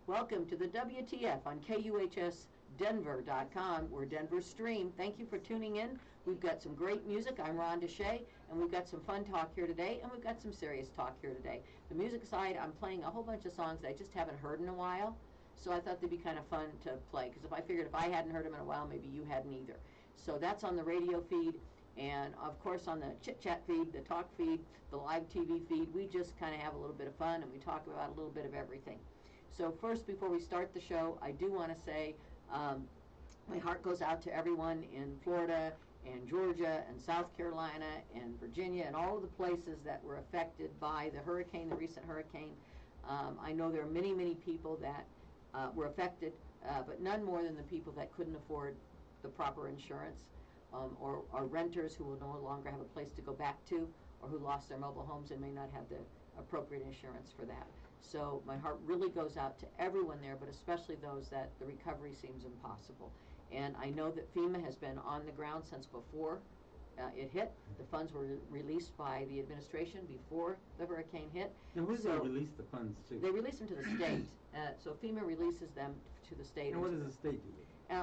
Welcome to the WTF on KUHSdenver.com. We're Denver Stream. Thank you for tuning in. We've got some great music. I'm Ron Deshay, and we've got some fun talk here today, and we've got some serious talk here today. The music side, I'm playing a whole bunch of songs that I just haven't heard in a while, so I thought they'd be kind of fun to play, because I figured if I hadn't heard them in a while, maybe you hadn't either. So that's on the radio feed, and of course on the chit-chat feed, the talk feed, the live TV feed. We just kind of have a little bit of fun, and we talk about a little bit of everything. So first, before we start the show, I do want to say my heart goes out to everyone in Florida and Georgia and South Carolina and Virginia and all of the places that were affected by the hurricane, the recent hurricane. I know there are many, many people that were affected, but none more than the people that couldn't afford the proper insurance, or renters who will no longer have a place to go back to, or who lost their mobile homes and may not have the appropriate insurance for that. So my heart really goes out to everyone there, but especially those that the recovery seems impossible. And I know that FEMA has been on the ground since before it hit. The funds were released by the administration before the hurricane hit. And where do they release the funds to? They release them to the state. So FEMA releases them to the state. And what does the state do?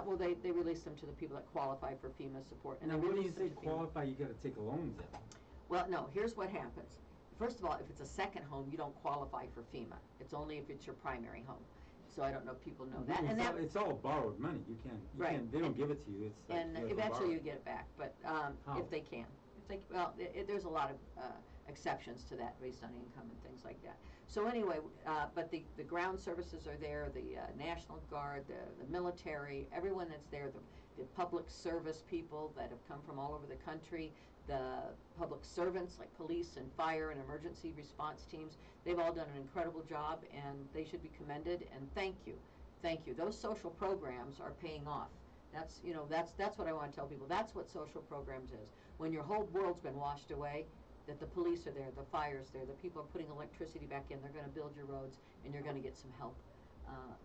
Well, they release them to the people that qualify for FEMA support. And now, when you say qualify, you got to take loans in. Well, no. Here's what happens. First of all, if it's a second home, you don't qualify for FEMA. It's only if it's your primary home. So I don't know if people know that. It's all borrowed money. You can't. They don't give it to you. It's like and eventually you get it back, but if they can. There's a lot of exceptions to that based on income and things like that. So anyway, but the ground services are there, the National Guard, the military, everyone that's there, the public service people that have come from all over the country, the public servants like police and fire and emergency response teams. They've all done an incredible job, and they should be commended, and thank you. Thank you. Those social programs are paying off. That's what I want to tell people. That's what social programs is. When your whole world's been washed away, that the police are there, the fire's there, the people are putting electricity back in, they're going to build your roads, and you're going to get some help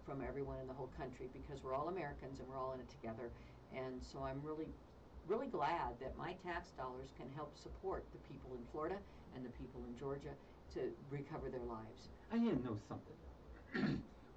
from everyone in the whole country, because we're all Americans and we're all in it together. And so I'm really, really glad that my tax dollars can help support the people in Florida and the people in Georgia to recover their lives. I need to know something.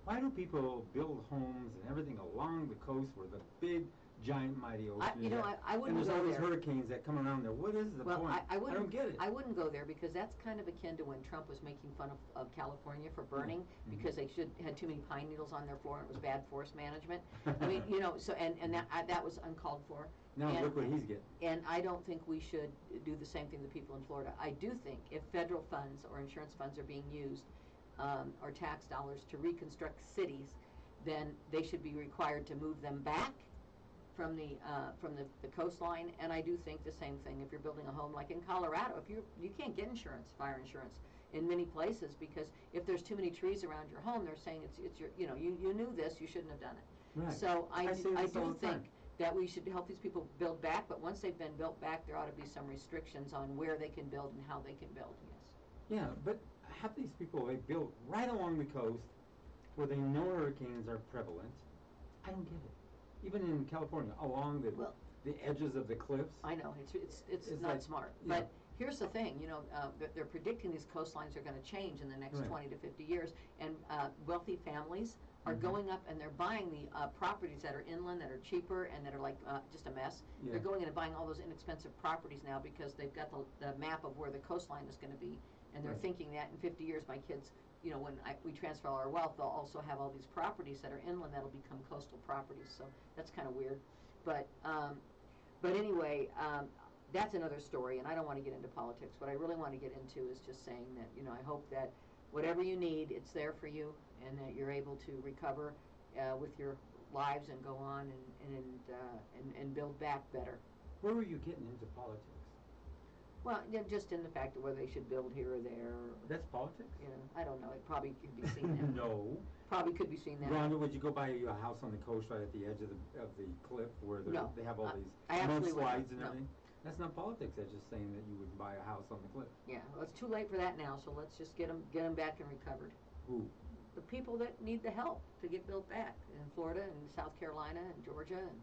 Why do people build homes and everything along the coast where the big, giant, mighty ocean is? I wouldn't and there's go all these there. Hurricanes that come around there. What is the point? I don't get it. I wouldn't go there, because that's kind of akin to when Trump was making fun of California for burning, because they had too many pine needles on their floor and it was bad forest management. I mean, so and that was uncalled for. Now look what he's getting. And I don't think we should do the same thing to people in Florida. I do think if federal funds or insurance funds are being used, or tax dollars to reconstruct cities, then they should be required to move them back from the coastline. And I do think the same thing if you're building a home, like in Colorado. If you can't get fire insurance in many places, because if there's too many trees around your home, they're saying it's your, you knew this, you shouldn't have done it. Right. So I do think time. that we should help these people build back, but once they've been built back, there ought to be some restrictions on where they can build and how they can build. Yes. Yeah, but have these people, they built right along the coast where they know hurricanes are prevalent. I don't get it. Even in California, along the edges of the cliffs. I know, it's not smart. Yeah. But here's the thing, they're predicting these coastlines are going to change in the next 20 to 50 years, and wealthy families are going up and they're buying the properties that are inland, that are cheaper and that are like just a mess. Yeah. They're going in and buying all those inexpensive properties now because they've got the map of where the coastline is going to be, and they're thinking that in 50 years my kids, when we transfer all our wealth, they'll also have all these properties that are inland that'll become coastal properties. So that's kind of weird. But anyway, that's another story, and I don't want to get into politics. What I really want to get into is just saying that, I hope that whatever you need, it's there for you, and that you're able to recover with your lives and go on and build back better. Where were you getting into politics? Well, just in the fact of whether they should build here or there. That's politics? I don't know. It probably could be seen that. No. Probably could be seen that. Rhonda, would you go buy a house on the coast right at the edge of the cliff where they have all these mudslides and everything? No. That's not politics. That's just saying that you would buy a house on the cliff. Yeah, well, it's too late for that now, so let's just get them back and recovered. Who? The people that need the help to get built back in Florida and South Carolina and Georgia and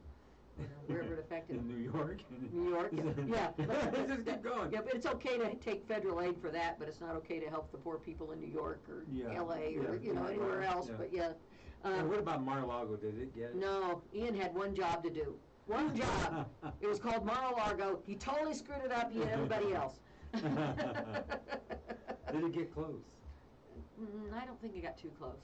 wherever it affected. In New York? New York, yeah. Just keep going. Yeah, but it's okay to take federal aid for that, but it's not okay to help the poor people in New York or L.A. or anywhere else. Yeah. But And what about Mar-a-Lago? Did it get it? No, Ian had one job to do. One job. It was called Mar-a-Lago. He totally screwed it up. He and everybody else. Did it get close? I don't think it got too close.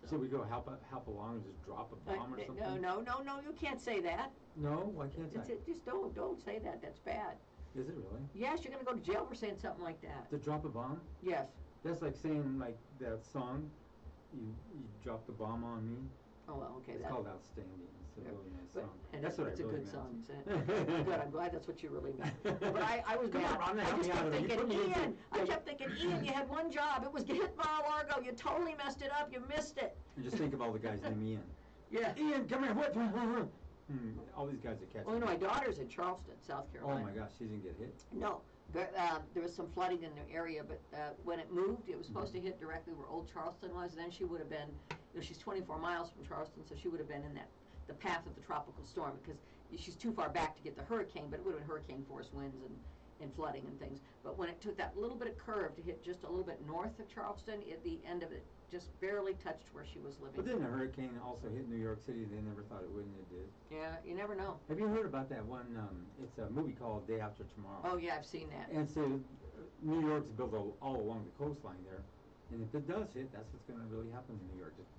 Should we go help along and just drop a bomb or something? No, you can't say that. No, why can't I? Just don't say that. That's bad. Is it really? Yes, you're going to go to jail for saying something like that. To drop a bomb? Yes. That's like saying, like, that song, you dropped the bomb on me. Oh, well, okay. It's called Outstanding. It's a really nice song. And that's what I it's really a good meant. song. Good, I'm glad that's what you really meant. But I was Come mad. on, Ron, I help just me out kept of it. You thinking, put me into- Ian, I kept thinking, Ian, you had one job. It was to hit Mar-a-Lago. You totally messed it up. You missed it. And just think of all the guys named Ian. Yeah. Ian, come here. What? All these guys are catching. Well, you know, my daughter's in Charleston, South Carolina. Oh my gosh, she didn't get hit. No. There was some flooding in the area, but when it moved, it was supposed to hit directly where Old Charleston was. Then she would have been, she's 24 miles from Charleston, so she would have been in the path of the tropical storm because she's too far back to get the hurricane, but it would have been hurricane force winds and flooding and things. But when it took that little bit of curve to hit just a little bit north of Charleston, at the end of it just barely touched where she was living. But didn't a hurricane also hit New York City? They never thought it would, and it did. Yeah, you never know. Have you heard about that one? It's a movie called Day After Tomorrow. Oh yeah, I've seen that. And so New York's built all along the coastline there, and if it does hit, that's what's going to really happen in New York. Just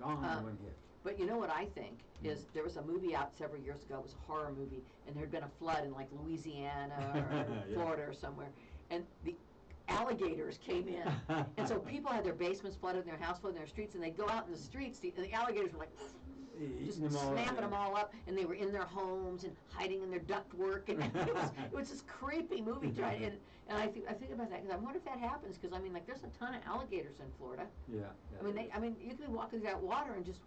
gone in one hit. But you know what I think is there was a movie out several years ago. It was a horror movie, and there had been a flood in like Louisiana or Yeah. Florida or somewhere, and the alligators came in, and so people had their basements flooded, and their house flooded, and their streets, and they'd go out in the streets, and the alligators were like just snapping them all up, and they were in their homes and hiding in their ductwork, and it was this creepy movie. And I think about that because I wonder if that happens because I mean like there's a ton of alligators in Florida. Yeah. I mean you can be walking through that water and just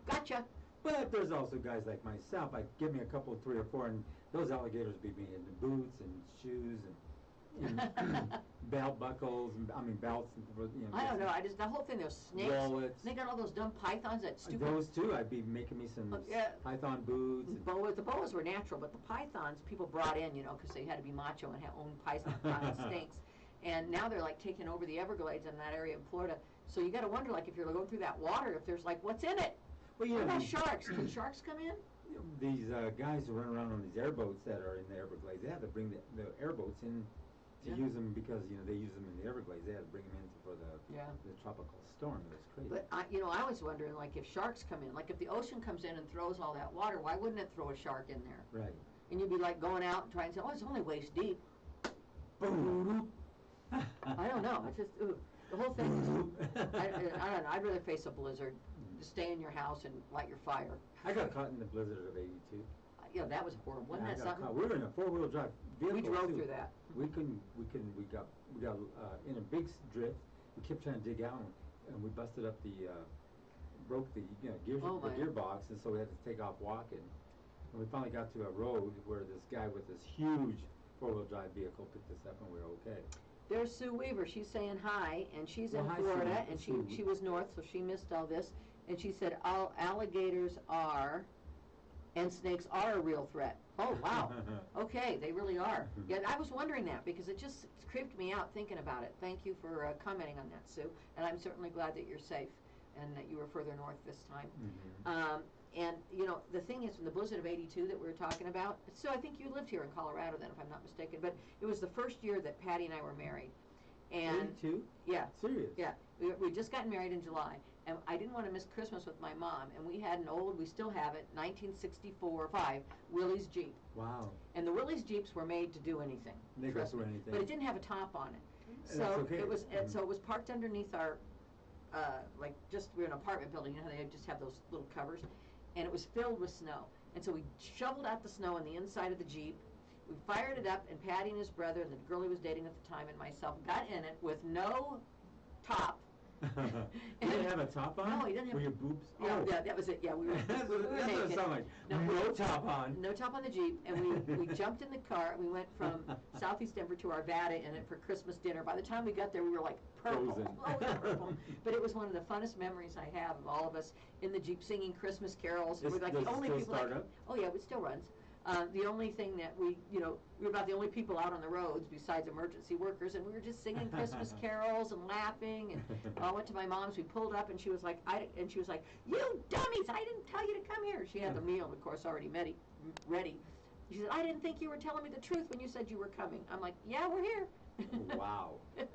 gotcha. But there's also guys like myself. I give me a couple, 3 or 4, and those alligators be in boots and shoes and belt buckles, and belts, and I don't know. The whole thing. There's snakes. Wallets. And they got all those dumb pythons. That stupid. Those too. I'd be making me some python boots. And boas. The boas were natural, but the pythons people brought in, because they had to be macho and own python snakes. And now they're like taking over the Everglades in that area of Florida. So you got to wonder, like, if you're going through that water, if there's like, what's in it? Well, what about sharks? Can sharks come in? These guys who run around on these airboats that are in the Everglades, they have to bring the airboats in to use them because they use them in the Everglades. They had to bring them in for the tropical storm. It was crazy. But I was wondering, like, if sharks come in, like if the ocean comes in and throws all that water, why wouldn't it throw a shark in there? Right. And you'd be like going out and trying to say, oh, it's only waist deep. Boom. I don't know. It's just the whole thing. I don't know. I'd rather face a blizzard. Just stay in your house and light your fire. I got caught in the blizzard of '82. That was horrible. Wasn't that something? We were in a 4-wheel drive vehicle. We drove through that. We got in a big drift. We kept trying to dig out, and we busted up broke the gearbox, and so we had to take off walking. And we finally got to a road where this guy with this huge 4-wheel drive vehicle picked us up, and we were okay. There's Sue Weaver. She's saying hi, and she's in hi, Florida, Sue. and she was north, so she missed all this. And she said, all alligators are, and snakes are a real threat. Oh, wow. Okay, they really are. Yeah, I was wondering that because it just creeped me out thinking about it. Thank you for commenting on that, Sue. And I'm certainly glad that you're safe and that you were further north this time. And, the thing is, in the blizzard of '82 that we were talking about, so I think you lived here in Colorado then, if I'm not mistaken, but it was the first year that Patty and I were married. And '82? Yeah. Serious? Yeah. We just got married in July, and I didn't want to miss Christmas with my mom, and we had we still have it, 1964-5 Willys Jeep. Wow. And the Willys Jeeps were made to do anything. They could do anything. But it didn't have a top on it. And So that's okay. it was so it was parked underneath our we're an apartment building, how they just have those little covers, and it was filled with snow. And so we shoveled out the snow on the inside of the Jeep. We fired it up, and Patty and his brother and the girl he was dating at the time and myself got in it with no top. You didn't have a top on? No, he didn't have. Were your boobs? Yeah, that was it. Yeah, we were. That's we were what it naked. sounded like. No top on. No top on the Jeep, and we jumped in the car. And we went from Southeast Denver to Arvada in it for Christmas dinner. By the time we got there, we were like purple. Frozen. Oh, we were purple. But it was one of the funnest memories I have of all of us in the Jeep singing Christmas carols. Does we're like it the only still people. start up? Oh yeah, it still runs. The only thing that we were about the only people out on the roads besides emergency workers, and we were just singing Christmas carols and laughing. And I went to my mom's. We pulled up, and she was like, "You dummies! I didn't tell you to come here." She had the meal, of course, already ready. She said, "I didn't think you were telling me the truth when you said you were coming." I'm like, "Yeah, we're here." Wow. It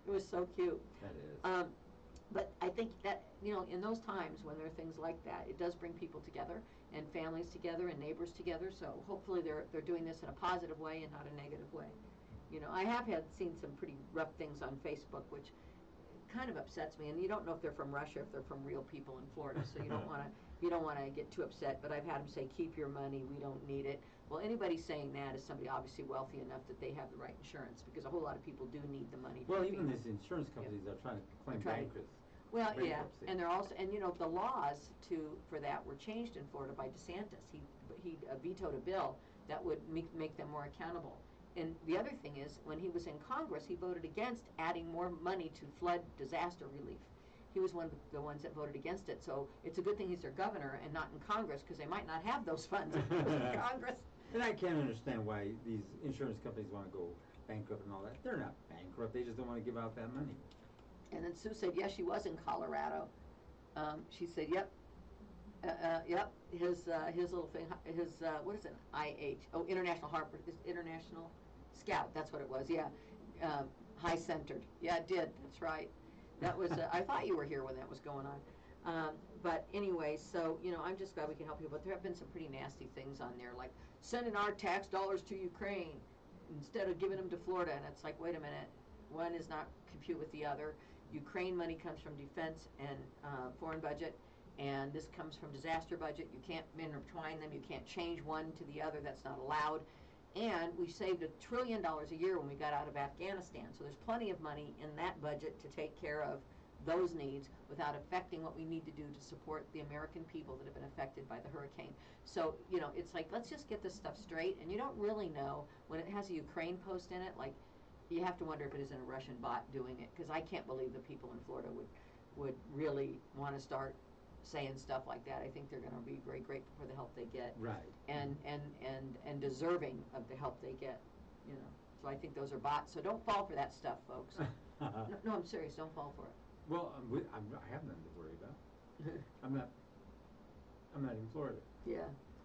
was so cute. That is. But I think that, in those times when there are things like that, it does bring people together and families together and neighbors together. So hopefully they're doing this in a positive way and not a negative way. I have seen some pretty rough things on Facebook, which kind of upsets me. And you don't know if they're from Russia, if they're from real people in Florida. So you don't want to get too upset. But I've had them say, "Keep your money. We don't need it." Well, anybody saying that is somebody obviously wealthy enough that they have the right insurance, because a whole lot of people do need the money. Well, even these insurance companies are trying to claim bankruptcy. Well, yeah, and they're also, and the laws for that were changed in Florida by DeSantis. He vetoed a bill that would make them more accountable. And the other thing is, when he was in Congress, he voted against adding more money to flood disaster relief. He was one of the ones that voted against it. So it's a good thing he's their governor and not in Congress, because they might not have those funds if he was in Congress. And I can't understand why these insurance companies want to go bankrupt and all that. They're not bankrupt. They just don't want to give out that money. And then Sue said, yes, she was in Colorado. She said, yep. Yep. His little thing, what is it? IH. Oh, International Scout. That's what it was. Yeah. High centered. Yeah, it did. That's right. That was, I thought you were here when that was going on. But anyway, so, I'm just glad we can help you. But there have been some pretty nasty things on there, like sending our tax dollars to Ukraine instead of giving them to Florida. And it's like, wait a minute, one is not compute with the other. Ukraine money comes from defense and foreign budget, and this comes from disaster budget. You can't intertwine them. You can't change one to the other. That's not allowed. And we saved $1 trillion a year when we got out of Afghanistan. So there's plenty of money in that budget to take care of those needs without affecting what we need to do to support the American people that have been affected by the hurricane. So, it's like, let's just get this stuff straight. And you don't really know when it has a Ukraine post in it, like, you have to wonder if it isn't a Russian bot doing it, because I can't believe the people in Florida would really want to start saying stuff like that. I think they're going to be very grateful for the help they get, right? And deserving of the help they get, So I think those are bots. So don't fall for that stuff, folks. No, I'm serious. Don't fall for it. Well, I have nothing to worry about. I'm not in Florida. Yeah.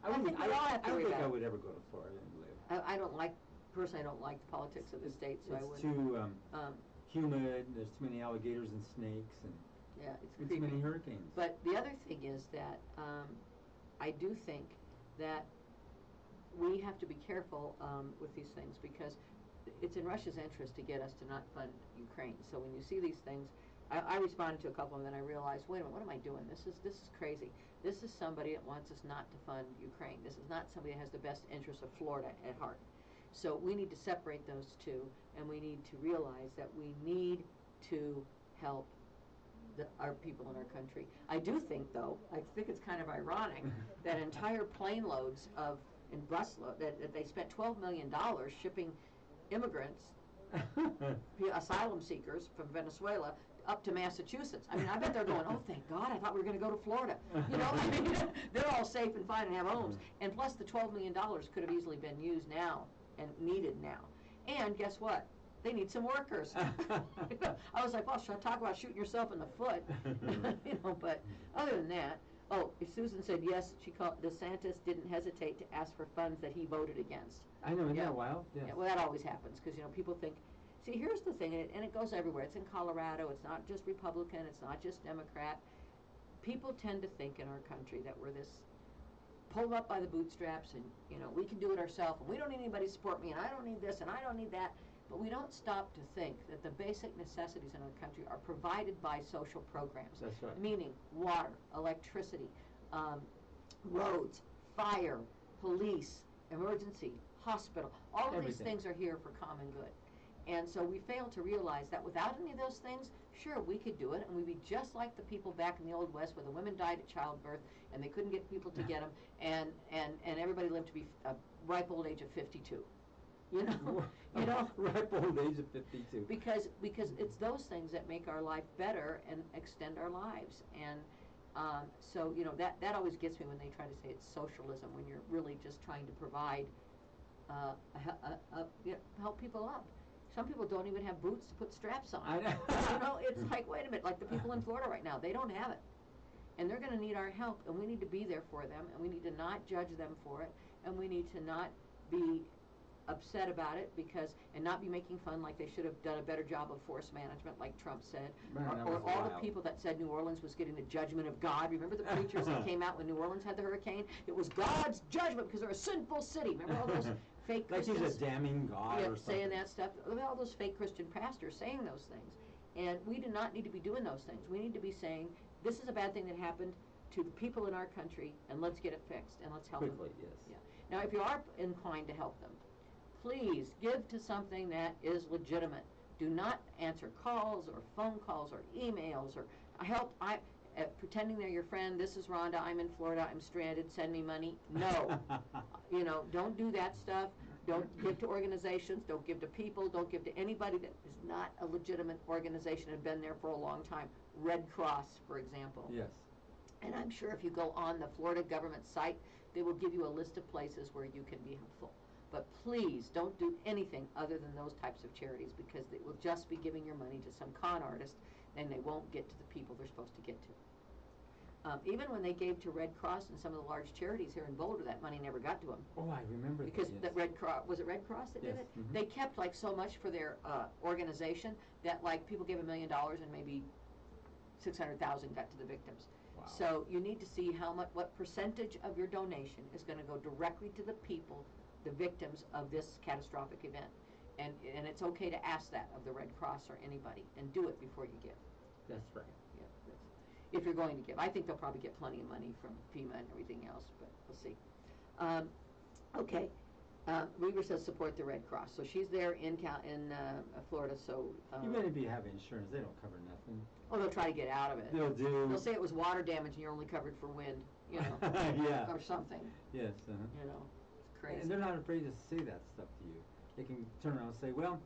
I don't think I would ever go to Florida and live. I don't like. Personally, I don't like the politics of the state, so I wouldn't. It's too humid. There's too many alligators and snakes, and it's too many hurricanes. But the other thing is that I do think that we have to be careful with these things, because it's in Russia's interest to get us to not fund Ukraine. So when you see these things, I responded to a couple, and then I realized, wait a minute, what am I doing? This is crazy. This is somebody that wants us not to fund Ukraine. This is not somebody that has the best interests of Florida at heart. So we need to separate those two, and we need to realize that we need to help our people in our country. I do think, though, I think it's kind of ironic that entire plane loads and bus load, that they spent $12 million shipping immigrants, asylum seekers from Venezuela, up to Massachusetts. I mean, I bet they're going, oh, thank God, I thought we were going to go to Florida. I mean, they're all safe and fine and have homes. And plus the $12 million could have easily been used now and needed now. And guess what? They need some workers. I was like, well, should I talk about shooting yourself in the foot? But other than that, Susan said yes, DeSantis didn't hesitate to ask for funds that he voted against. I know, isn't that wild? Yes. Yeah, well, that always happens, because, people think, see, here's the thing, and it goes everywhere. It's in Colorado. It's not just Republican. It's not just Democrat. People tend to think in our country that we're this pulled up by the bootstraps, and we can do it ourselves, and we don't need anybody to support me, and I don't need this, and I don't need that. But we don't stop to think that the basic necessities in our country are provided by social programs. That's right. Meaning water, electricity, roads, fire, police, emergency, hospital. All of these things are here for common good. And so we fail to realize that without any of those things, sure, we could do it, and we'd be just like the people back in the Old West where the women died at childbirth, and they couldn't get people to get them, and everybody lived to be a ripe old age of 52. Ripe old age of 52. Because it's those things that make our life better and extend our lives. And So, you know, that always gets me when they try to say it's socialism, when you're really just trying to provide, help people up. Some people don't even have boots to put straps on. I know. You know, it's like, wait a minute, like the people in Florida right now, they don't have it. And they're gonna need our help, and we need to be there for them, and we need to not judge them for it, and we need to not be upset about it and not be making fun like they should have done a better job of forest management, like Trump said, or all the people that said New Orleans was getting the judgment of God. Remember the preachers that came out when New Orleans had the hurricane? It was God's judgment because they're a sinful city. Remember all those fake Christians? Like he's a damning God or something. Saying that stuff. Look at all those fake Christian pastors saying those things. And we do not need to be doing those things. We need to be saying, this is a bad thing that happened to the people in our country, and let's get it fixed, and let's help them. Quickly, yes. Yeah. Now, if you are inclined to help them, please give to something that is legitimate. Do not answer calls or phone calls or emails or pretending they're your friend. This is Rhonda. I'm in Florida. I'm stranded. Send me money. No. You know, don't do that stuff. Don't give to organizations. Don't give to people. Don't give to anybody that is not a legitimate organization and been there for a long time. Red Cross, for example. Yes. And I'm sure if you go on the Florida government site, they will give you a list of places where you can be helpful. But please don't do anything other than those types of charities, because they will just be giving your money to some con artist, and they won't get to the people they're supposed to get to. Even when they gave to Red Cross and some of the large charities here in Boulder, that money never got to them. Oh, I remember because that, yes. That Red Cross, was it Red Cross that did it? Mm-hmm. They kept like so much for their organization that like people gave $1 million and maybe 600,000 got to the victims. Wow. So you need to see what percentage of your donation is going to go directly to the people, the victims of this catastrophic event. And it's okay to ask that of the Red Cross or anybody, and do it before you give. That's right. Yeah, if you're going to give. I think they'll probably get plenty of money from FEMA and everything else, but we'll see. Okay. Weaver says support the Red Cross. So she's there in Florida, so... Even if you have insurance, they don't cover nothing. Oh, they'll try to get out of it. They'll do... They'll say it was water damage and you're only covered for wind, you know. Yeah. Or something. Yes. You know, it's crazy. And they're not afraid to say that stuff to you. They can turn around and say, well,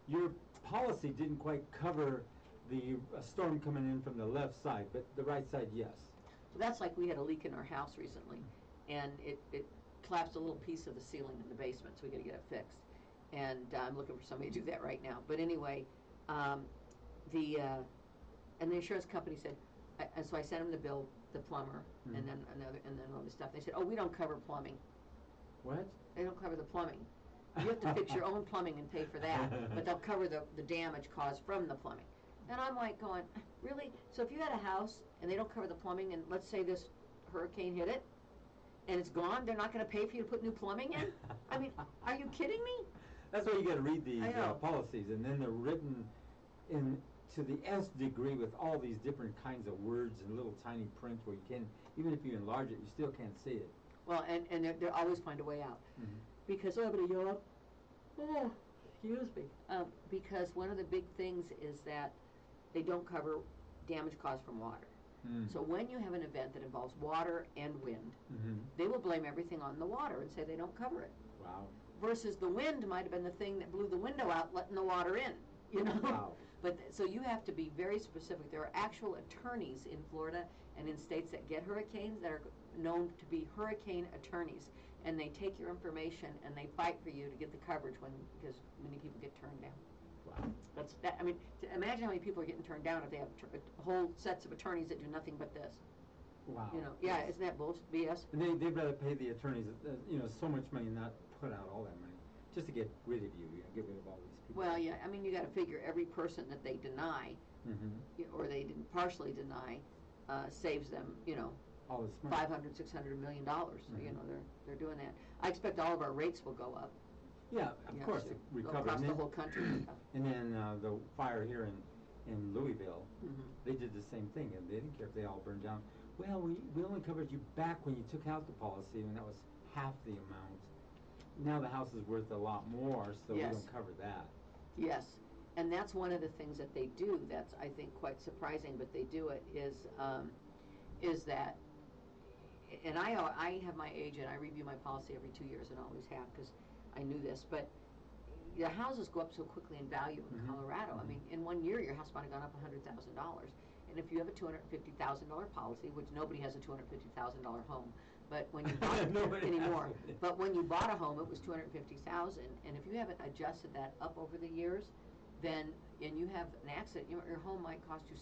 your policy didn't quite cover the storm coming in from the left side, but the right side, yes. So that's like we had a leak in our house recently, and it collapsed a little piece of the ceiling in the basement, so we got to get it fixed. And I'm looking for somebody to do that right now. But anyway, the insurance company said, and so I sent them the bill, the plumber, Mm-hmm. and then all this stuff. They said, oh, we don't cover plumbing. What? They don't cover the plumbing. You have to fix your own plumbing and pay for that, but they'll cover the damage caused from the plumbing. And I'm like going, really? So if you had a house and they don't cover the plumbing, and let's say this hurricane hit it, and it's gone, they're not going to pay for you to put new plumbing in? I mean, are you kidding me? That's why you got to read these know. policies, and then they're written in to the nth degree with all these different kinds of words and little tiny print where you can, even if you enlarge it, you still can't see it. Well, and they'll always find a way out. Mm-hmm. Because, I'm going to yawn. Oh, excuse me. Because one of the big things is that they don't cover damage caused from water. Mm. So when you have an event that involves water and wind, Mm-hmm. they will blame everything on the water and say they don't cover it. Wow. Versus the wind might have been the thing that blew the window out, letting the water in, you know? Wow. But so you have to be very specific. There are actual attorneys in Florida and in states that get hurricanes that are known to be hurricane attorneys, and they take your information and they fight for you to get the coverage because many people get turned down. Wow. That's that. I mean, imagine how many people are getting turned down if they have whole sets of attorneys that do nothing but this. Wow. You know, yeah, isn't that bullshit, BS? And they'd rather pay the attorneys, so much money, not put out all that money, just to get rid of you, get rid of all these people. Well, yeah, I mean, you got to figure every person that they deny, Mm-hmm. or they didn't partially deny, saves them, All this money. $500, $600 million. So, Mm-hmm. they're doing that. I expect all of our rates will go up. Yeah, of course, so it recovered. across the whole country. And then the fire here in Louisville, Mm-hmm. they did the same thing, and they didn't care if they all burned down. Well, we only covered you back when you took out the policy, and that was half the amount. Now the house is worth a lot more, so Yes. we don't cover that. Yes, and that's one of the things that they do that's, I think, quite surprising, but they do it, is that, and I have my agent, I review my policy every 2 years and always have, because I knew this, but the houses go up so quickly in value in Mm-hmm. Colorado. I mean, in 1 year, your house might have gone up $100,000. And if you have a $250,000 policy, which nobody has a $250,000 home, but when you bought it anymore, but when you bought a home, it was $250,000, and if you haven't adjusted that up over the years, then, and you have an accident, your home might cost you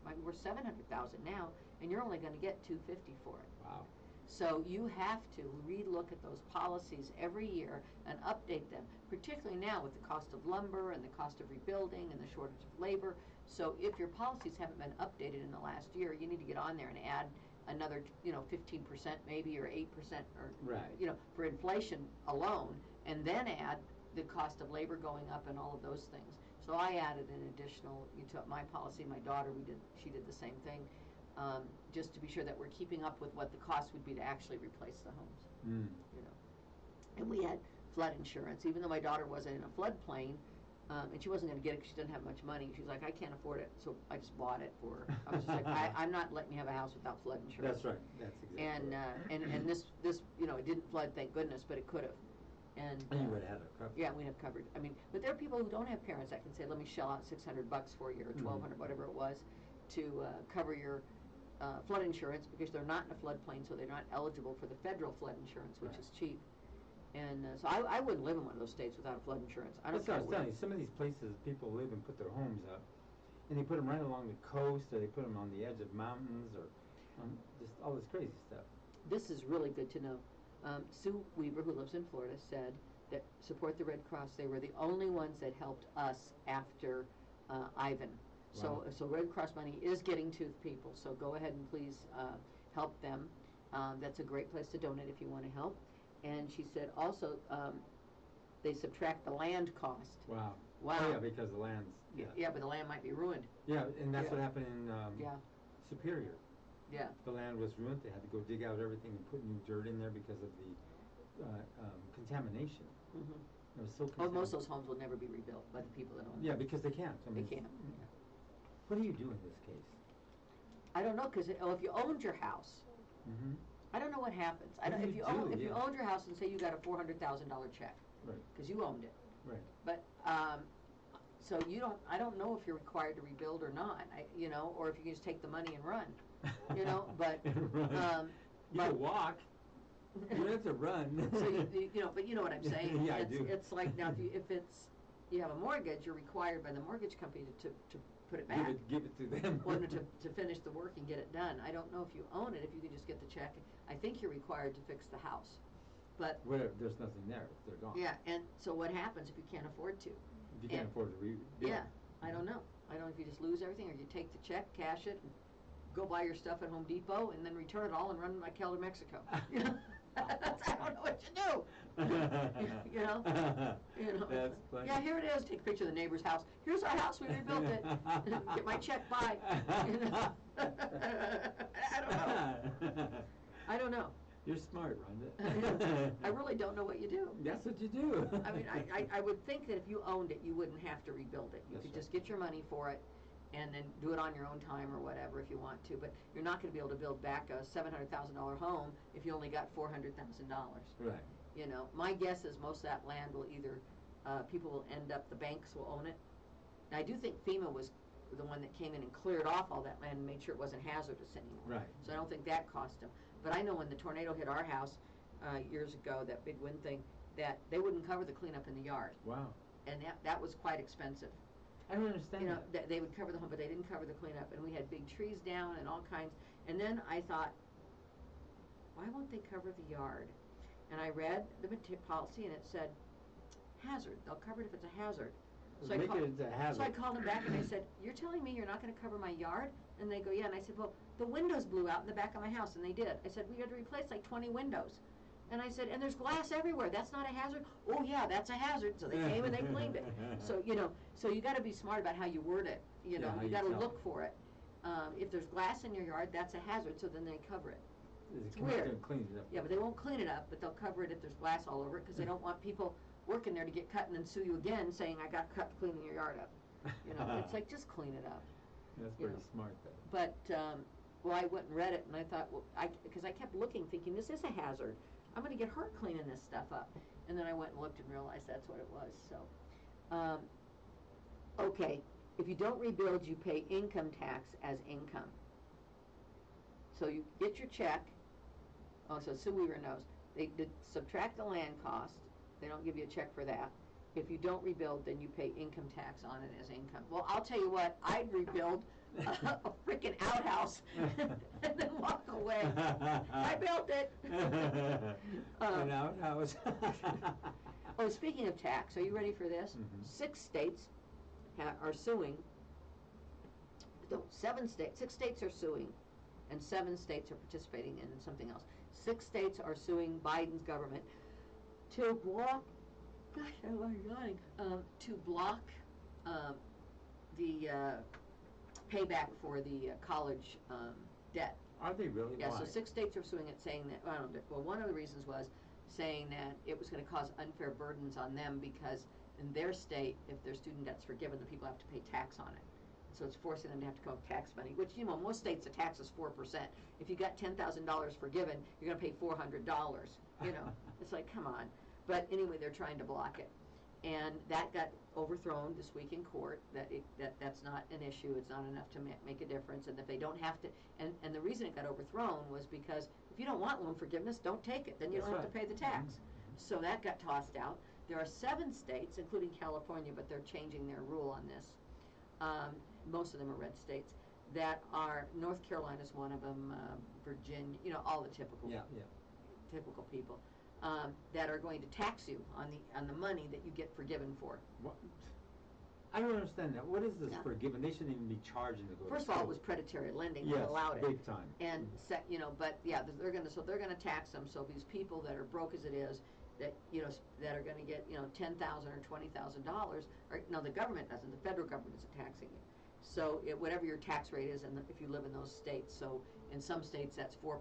might be worth $700,000 now, and you're only gonna get $250,000 for it. Wow. So you have to relook at those policies every year and update them, particularly now with the cost of lumber and the cost of rebuilding and the shortage of labor. So if your policies haven't been updated in the last year, you need to get on there and add another, 15% maybe, or 8%, or, right. For inflation alone, and then add the cost of labor going up and all of those things. So I added an additional, my policy, my daughter, she did the same thing, just to be sure that we're keeping up with what the cost would be to actually replace the homes. And we had flood insurance, even though my daughter wasn't in a floodplain, and she wasn't going to get it because she didn't have much money. She's like, I can't afford it, so I just bought it for her. I was just like, I'm not letting you have a house without flood insurance. That's right. That's exactly right. And this, it didn't flood, thank goodness, but it could have. And you would have had it covered. Yeah, we have covered. I mean, but there are people who don't have parents that can say, let me shell out $600 for you, or $1,200, whatever it was, to cover your flood insurance, because they're not in a floodplain, so they're not eligible for the federal flood insurance, which is cheap. And so I wouldn't live in one of those states without a flood insurance. I don't care. That's what I was telling you. Some of these places people live and put their homes up, and they put them right along the coast, or they put them on the edge of mountains, or just all this crazy stuff. This is really good to know. Sue Weaver, who lives in Florida, said that Support the Red Cross, they were the only ones that helped us after Ivan. Wow. So Red Cross money is getting to the people, so go ahead and please help them. That's a great place to donate if you want to help. And she said also they subtract the land cost. Wow. Wow. Oh, yeah, because the land's... Yeah, but the land might be ruined. Yeah, and that's what happened in Superior. Yeah. The land was ruined. They had to go dig out everything and put new dirt in there because of the contamination. It was so contaminated. Most of those homes will never be rebuilt by the people that own them. Yeah, because they can't. I mean, they can't. What do you do in this case? I don't know, because if you owned your house, I don't know what happens. If you owned your house and say you got a $400,000 check, right, because you owned it, right, but so I don't know if you're required to rebuild or not, or if you can just take the money and run, but you can walk. You don't have to run. So but you know what I'm saying. Yeah, I do. It's like now if you have a mortgage, you're required by the mortgage company to put it back. Give it to them. Or to finish the work and get it done. I don't know if you own it, if you can just get the check. I think you're required to fix the house. But there's nothing there, they're gone. Yeah, and so what happens if you can't afford to? If you can't afford to rebuild. Yeah, I don't know. I don't know if you just lose everything, or you take the check, cash it, and go buy your stuff at Home Depot, and then return it all and run like hell to Mexico. I don't know what you do. That's funny. Yeah, here it is. Take a picture of the neighbor's house. Here's our house. We rebuilt it. Get my check. Bye. I don't know. You're smart, Rhonda. I really don't know what you do. That's what you do. I mean, I would think that if you owned it, you wouldn't have to rebuild it. You could just get your money for it, and then do it on your own time or whatever if you want to. But you're not going to be able to build back a $700,000 home if you only got $400,000. Right. My guess is most of that land will either people will end up, the banks will own it. And I do think FEMA was the one that came in and cleared off all that land and made sure it wasn't hazardous anymore. Right. So I don't think that cost them. But I know when the tornado hit our house years ago, that big wind thing, that they wouldn't cover the cleanup in the yard. Wow. And that was quite expensive. I don't understand that. They would cover the home, but they didn't cover the cleanup. And we had big trees down and all kinds. And then I thought, why won't they cover the yard? And I read the policy, and it said, hazard. They'll cover it if it's a hazard. So I called them back, and I said, you're telling me you're not going to cover my yard? And they go, yeah. And I said, well, the windows blew out in the back of my house, and they did. I said, we had to replace like 20 windows. And I said, and there's glass everywhere. That's not a hazard? Oh, yeah, that's a hazard. So they came and they cleaned it. So, so you got to be smart about how you word it. You got to look for it. If there's glass in your yard, that's a hazard, so then they cover it. It's weird. Clean it up. Yeah, but they won't clean it up, but they'll cover it if there's glass all over it, because they don't want people working there to get cut and then sue you again saying, I got cut cleaning your yard up. It's like, just clean it up. That's pretty smart, though. But, well, I went and read it, and I thought, well, because I kept looking, thinking, this is a hazard. I'm going to get hurt cleaning this stuff up. And then I went and looked and realized that's what it was. So, okay, If you don't rebuild, you pay income tax as income. So you get your check. Oh, so Sue Weaver knows. They subtract the land cost. They don't give you a check for that. If you don't rebuild, then you pay income tax on it as income. Well, I'll tell you what, I'd rebuild a freaking outhouse and then walk away. I built it. An outhouse. Oh, speaking of tax, are you ready for this? 6 states are suing. No, 7 states. 6 states are suing, and 7 states are participating in something else. 6 states are suing Biden's government to block. Gosh, I'm yawning. To block the payback for the college debt. Are they really? Yeah, Why? so 6 states are suing it, saying that, well, one of the reasons was saying that it was going to cause unfair burdens on them because in their state, if their student debt's forgiven, the people have to pay tax on it. So it's forcing them to have to come up with tax money, which, you know, most states the tax is 4%. If you got $10,000 forgiven, you're going to pay $400, you know. It's like, come on. But anyway, they're trying to block it. And that got overthrown this week in court, that's not an issue, it's not enough to make a difference, and that they don't have to, and the reason it got overthrown was because if you don't want loan forgiveness, don't take it, then you don't have to pay the tax. So that got tossed out. There are 7 states, including California, but they're changing their rule on this. Most of them are red states, that are, North Carolina's one of them, Virginia, you know, all the typical people. That are going to tax you on the money that you get forgiven for. What? I don't understand that. What is this forgiven? They shouldn't even be charging to go. First to of all, school. it was predatory lending. Yes, They allowed it big time. And you know, but yeah, they're gonna tax them. So these people that are broke as it is, that you know, that are gonna get $10,000 or $20,000, or no, the government doesn't. The federal government isn't taxing you. So whatever your tax rate is, and if you live in those states. So in some states that's 4%,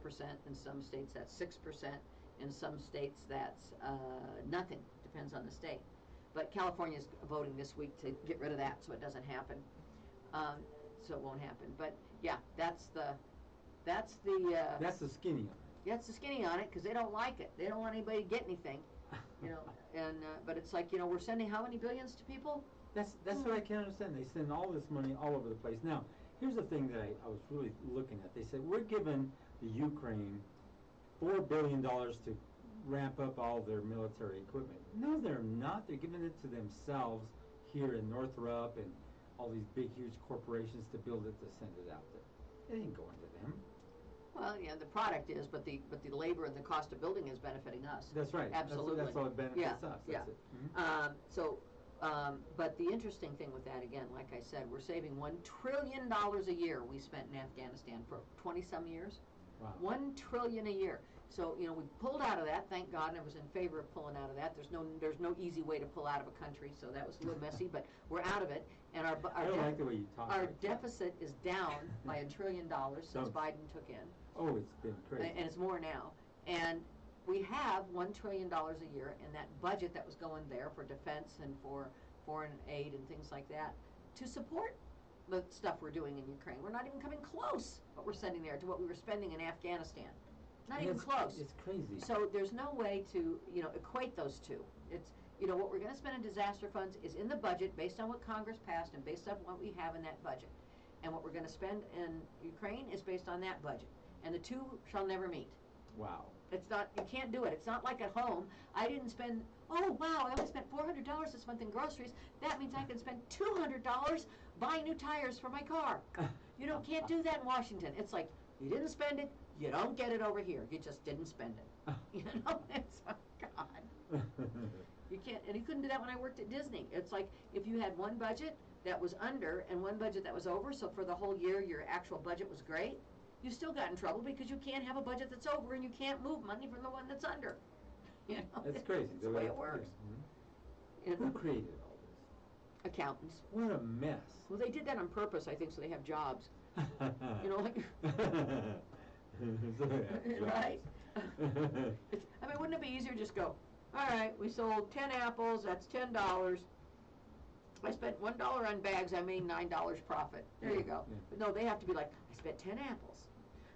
in some states that's 6%. In some states, that's nothing. Depends on the state. But California's voting this week to get rid of that, so it doesn't happen. So it won't happen. But yeah, that's the skinny on it. That's the skinny on it because they don't like it. They don't want anybody to get anything, you know. And but it's like, you know, we're sending how many billions to people? That's what I can't understand. They send all this money all over the place. Now, here's the thing that I was really looking at. They said we're giving the Ukraine $4 billion to ramp up all their military equipment. No, they're not. They're giving it to themselves here in Northrop and all these big, huge corporations to build it to send it out there. It ain't going to them. Well, yeah, the product is, but the labor and the cost of building is benefiting us. That's right. Absolutely. That's all it benefits us. That's it. But the interesting thing with that, again, like I said, we're saving $1 trillion a year we spent in Afghanistan for 20-some years. Wow. $1 trillion a year. So, you know, we pulled out of that, thank God, and I was in favor of pulling out of that. There's no easy way to pull out of a country, so that was a little messy, but we're out of it. And I don't like the way you talk. our like deficit is down by $1 trillion since Biden took in. Oh, it's been crazy. And it's more now. And we have $1 trillion a year in that budget that was going there for defense and for foreign aid and things like that to support the stuff we're doing in Ukraine. We're not even coming close what we're sending there to what we were spending in Afghanistan. Not even close. It's crazy. So there's no way to, you know, equate those two. It's, you know, what we're going to spend in disaster funds is in the budget based on what Congress passed and based on what we have in that budget. And what we're going to spend in Ukraine is based on that budget. And the two shall never meet. Wow. It's not, you can't do it. It's not like at home. I didn't spend, oh wow, I only spent $400 this month in groceries. That means I can spend $200 buying new tires for my car. You know, can't do that in Washington. It's like, you didn't spend it, you don't get it over here. You just didn't spend it. You know, it's, oh God. You can't, and you couldn't do that when I worked at Disney. It's like, if you had one budget that was under and one budget that was over, so for the whole year your actual budget was great, you still got in trouble because you can't have a budget that's over and you can't move money from the one that's under. You know, it's crazy. It's the way it works. Mm-hmm. You know, who created all this? Accountants. What a mess. Well, they did that on purpose, I think, so they have jobs. You know, like right. I mean, wouldn't it be easier to just go, all right, we sold 10 apples, that's $10. I spent $1 on bags, I made $9 profit. There you go. Yeah. But no, they have to be like, I spent 10 apples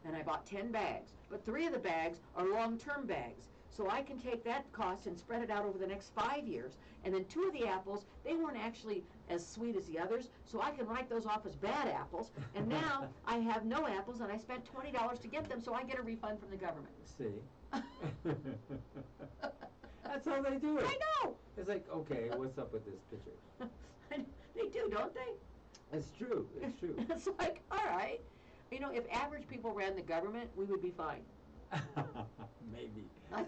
and I bought 10 bags, but 3 of the bags are long-term bags. so I can take that cost and spread it out over the next 5 years. And then 2 of the apples, they weren't actually as sweet as the others, so I can write those off as bad apples. And now I have no apples, and I spent $20 to get them, so I get a refund from the government. See? That's how they do it. I know. It's like, okay, what's up with this picture? They do, don't they? It's true. It's true. It's like, all right. You know, if average people ran the government, we would be fine. Maybe. I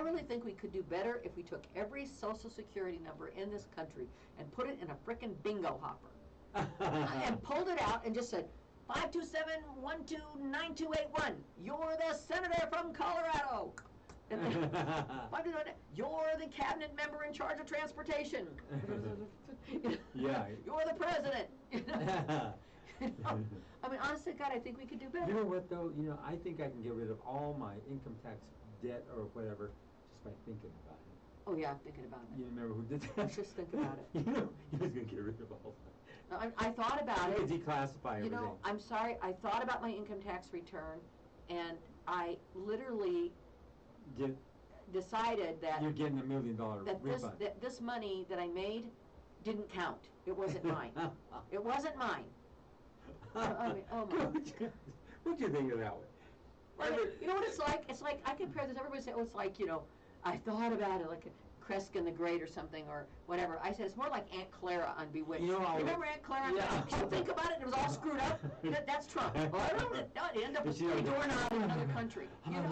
really think we could do better if we took every Social Security number in this country and put it in a frickin' bingo hopper and pulled it out and just said, 527-129281. You're the senator from Colorado. And then, you're the cabinet member in charge of transportation. Yeah. You're the president. You know? I mean, honestly, God, I think we could do better. You know what, though? You know, I think I can get rid of all my income tax debt or whatever just by thinking about it. Oh, yeah, thinking about it. You remember who did that? Just think about it. You know, he was going to get rid of all that. I thought about it. Declassify everything. You know, I'm sorry, I thought about my income tax return, and I literally decided that you're getting $1 million refund. This money that I made didn't count. It wasn't mine. It wasn't mine. I mean, oh my. What'd you think of that one? You know what it's like? It's like, I compare this, everybody says, oh, it's like, you know, I thought about it, like Kreskin the Great or something, or whatever. I said, it's more like Aunt Clara on Bewitched. You know, remember Aunt Clara? Yeah. Did you think about it and it was all screwed up? That's Trump. Well, I don't know. No, it ended up with a doorknob in another country. You know?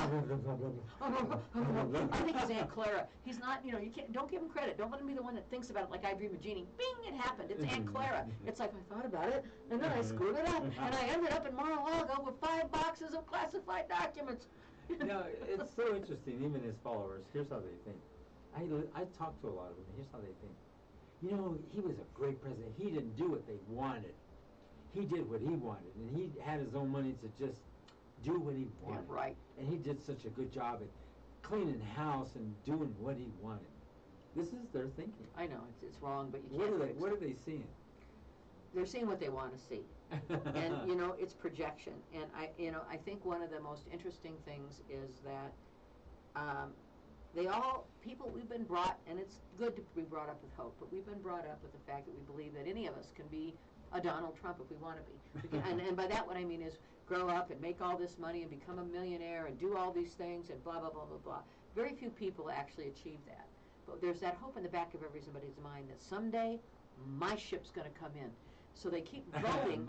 I think it's Aunt Clara. He's not, you know, you can't, don't give him credit. Don't let him be the one that thinks about it like I Dream of Jeannie. Bing, it happened. It's Aunt Clara. It's like, I thought about it, and then I screwed it up, and I ended up in Mar-a-Lago with 5 boxes of classified documents. No, it's so interesting, even his followers. Here's how they think. I talked to a lot of them. Here's how they think. You know, he was a great president. He didn't do what they wanted. He did what he wanted, and he had his own money to just do what he wanted. Yeah, right. And he did such a good job at cleaning house and doing what he wanted. This is their thinking. I know it's wrong, but you can't. What are they seeing? They're seeing what they want to see, and you know, it's projection. And I think one of the most interesting things is that. We've been brought, and it's good to be brought up with hope, but we've been brought up with the fact that we believe that any of us can be a Donald Trump if we want to be. And by that what I mean is grow up and make all this money and become a millionaire and do all these things and blah, blah, blah, blah, blah. Very few people actually achieve that. But there's that hope in the back of everybody's mind that someday my ship's going to come in. So they keep voting.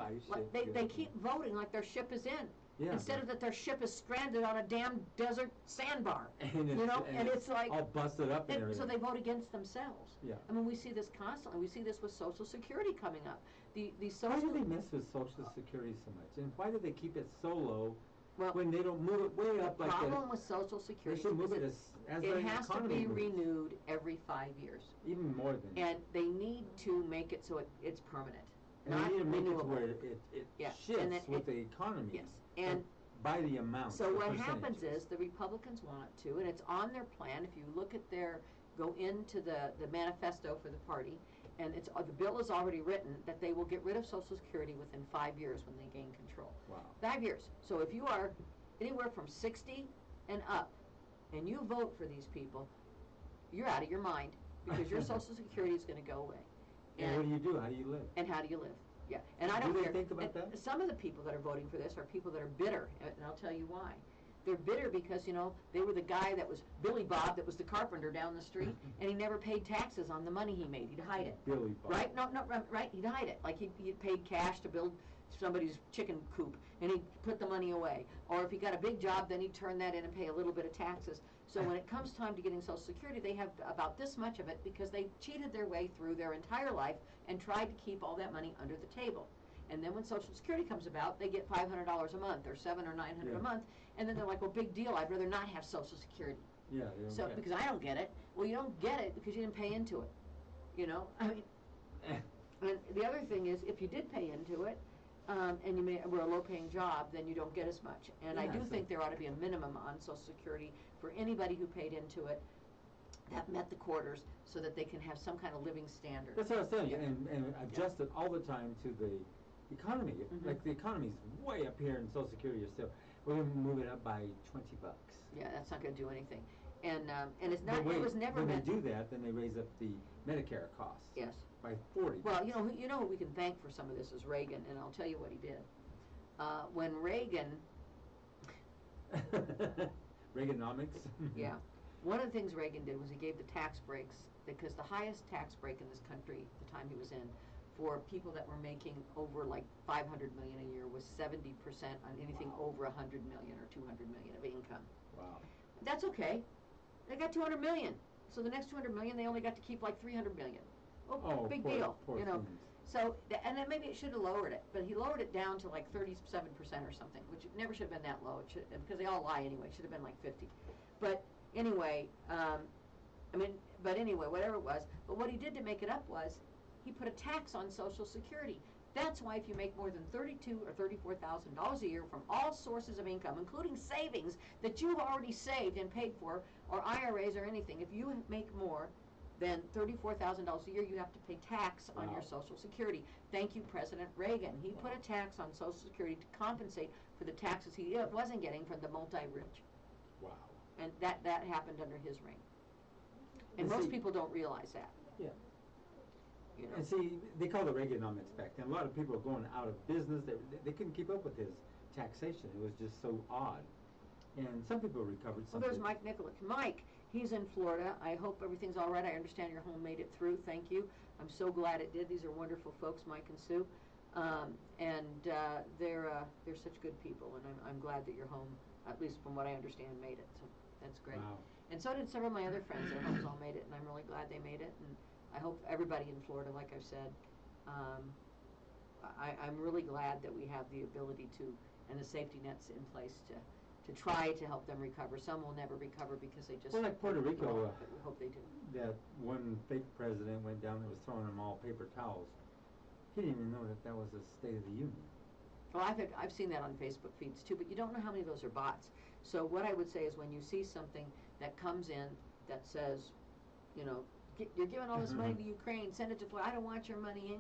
They keep voting like their ship is in. Yeah, instead of that their ship is stranded on a damn desert sandbar, and it's like all busted up and everything. So they vote against themselves. Yeah. I mean, we see this constantly. We see this with Social Security coming up. The Why do they mess with Social Security so much, and why do they keep it so low well, when they don't move it way up like that? The problem with Social Security is it has to be renewed every 5 years. Even more than. And they need to make it so it's permanent. And not they need to make renewable. it where it shifts with the economy. Yes. And by the amount. So what happens is the Republicans want to, and it's on their plan. If you look at go into the manifesto for the party, and the bill is already written that they will get rid of Social Security within 5 years when they gain control. Wow. 5 years. So if you are anywhere from 60 and up, and you vote for these people, you're out of your mind because your Social Security is going to go away. And what do you do? How do you live? And how do you live? Yeah, and I don't do they care. think about that? Some of the people that are voting for this are people that are bitter, and I'll tell you why. They're bitter because, they were the guy that was Billy Bob, that was the carpenter down the street, and he never paid taxes on the money he made. He'd hide it. Billy Bob. Right? No, right? He'd hide it. Like he paid cash to build somebody's chicken coop, and he'd put the money away. Or if he got a big job, then he'd turn that in and pay a little bit of taxes. So when it comes time to getting Social Security, they have about this much of it because they cheated their way through their entire life and tried to keep all that money under the table. And then when Social Security comes about, they get $500 a month or $700 or $900 a month, and then they're like, well, big deal, I'd rather not have Social Security. Yeah, so because I don't get it. Well, you don't get it because you didn't pay into it. I mean, and the other thing is, if you did pay into it, and you were a low-paying job, then you don't get as much. And I do think there ought to be a minimum on Social Security for anybody who paid into it that met the quarters, so that they can have some kind of living standard. That's what I was saying, and adjust it all the time to the economy. Like the economy's way up here in Social Security, you're still, we're going to move it up by $20. Yeah, that's not going to do anything. and it's not, But wait, it was never when meant. they do that, then they raise up the Medicare costs. Yes. By 40. Well, you know who we can thank for some of this is Reagan, and I'll tell you what he did. When Reagan, Reaganomics. yeah, one of the things Reagan did was he gave the tax breaks, because the highest tax break in this country the time he was in for people that were making over like 500 million a year was 70% on anything over 100 million or 200 million of income. Wow. That's okay. They got 200 million. So the next 200 million, they only got to keep like 300 million. Oh, big deal, poor you know. things. So, and then maybe it should have lowered it, but he lowered it down to like 37% or something, which it never should have been that low. It should, because they all lie anyway. It should have been like 50. But anyway, but anyway, whatever it was. But what he did to make it up was he put a tax on Social Security. That's why if you make more than $32,000 or $34,000 a year from all sources of income, including savings that you've already saved and paid for, or IRAs or anything, if you make more than $34,000 a year, you have to pay tax on your Social Security. Thank you, President Reagan. He put a tax on Social Security to compensate for the taxes he wasn't getting from the multi-rich. Wow. And that happened under his reign. And most people don't realize that. Yeah. You know. And see, they call it Reaganomics back then. A lot of people are going out of business. They couldn't keep up with his taxation. It was just so odd. And some people recovered. Well, there's Mike Nicholas. Mike, he's in Florida. I hope everything's all right. I understand your home made it through. Thank you. I'm so glad it did. These are wonderful folks, Mike and Sue. They're such good people, and I'm glad that your home, at least from what I understand, made it. So that's great. Wow. And so did several of my other friends. Their homes all made it, and I'm really glad they made it. And I hope everybody in Florida, like I've said, I'm really glad that we have the ability to, and the safety nets in place to try to help them recover. Some will never recover because they just. Well, like Puerto Rico, but we hope they do. That one fake president went down and was throwing them all paper towels. He didn't even know that was a State of the Union. Well, I've seen that on Facebook feeds too, but you don't know how many of those are bots. So what I would say is when you see something that comes in that says, you know, you're giving all this money to Ukraine, send it to Florida, I don't want your money.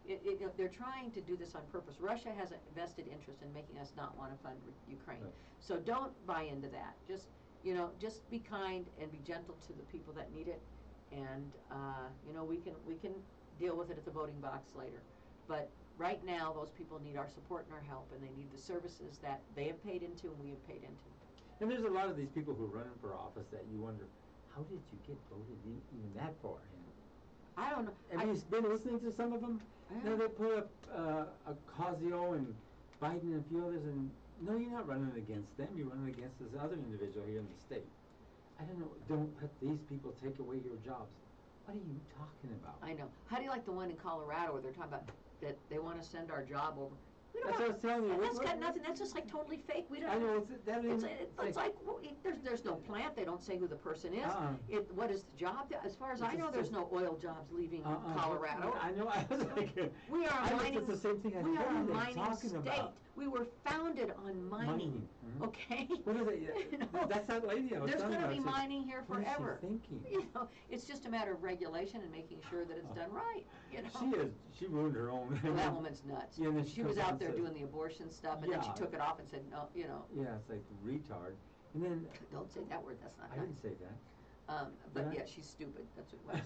They're trying to do this on purpose. Russia has a vested interest in making us not want to fund Ukraine. Right. So don't buy into that. Just be kind and be gentle to the people that need it. And, we can deal with it at the voting box later. But right now, those people need our support and our help, and they need the services that they have paid into and we have paid into. And there's a lot of these people who are running for office that you wonder, how did you get voted even that far in? I don't know. Have you been listening to some of them? Now they put up Ocasio and Biden and a few others, and no, you're not running against them. You're running against this other individual here in the state. I don't know. Don't let these people take away your jobs. What are you talking about? I know. How do you like the one in Colorado where they're talking about that they want to send our job over? That's what I was telling you. That's got nothing. That's just like totally fake. We don't. I know. It's like there's no plant. They don't say who the person is. What is the job? As far as I know, there's no oil jobs leaving Colorado. I know. I was like, we are a mining. The same thing We are a mining talking state. about. We were founded on mining. Mm-hmm. Okay. What is it? That's that lady I was There's telling going to you. be mining here forever. What is she thinking? It's just a matter of regulation and making sure that it's done right. You She ruined her own. Well, that woman's nuts. Yeah, she was out there doing the abortion stuff, and then she took it off and said, no, Yeah, it's like retard. And then don't say that word. That's not I nice. didn't say that. But yeah, she's stupid. That's what it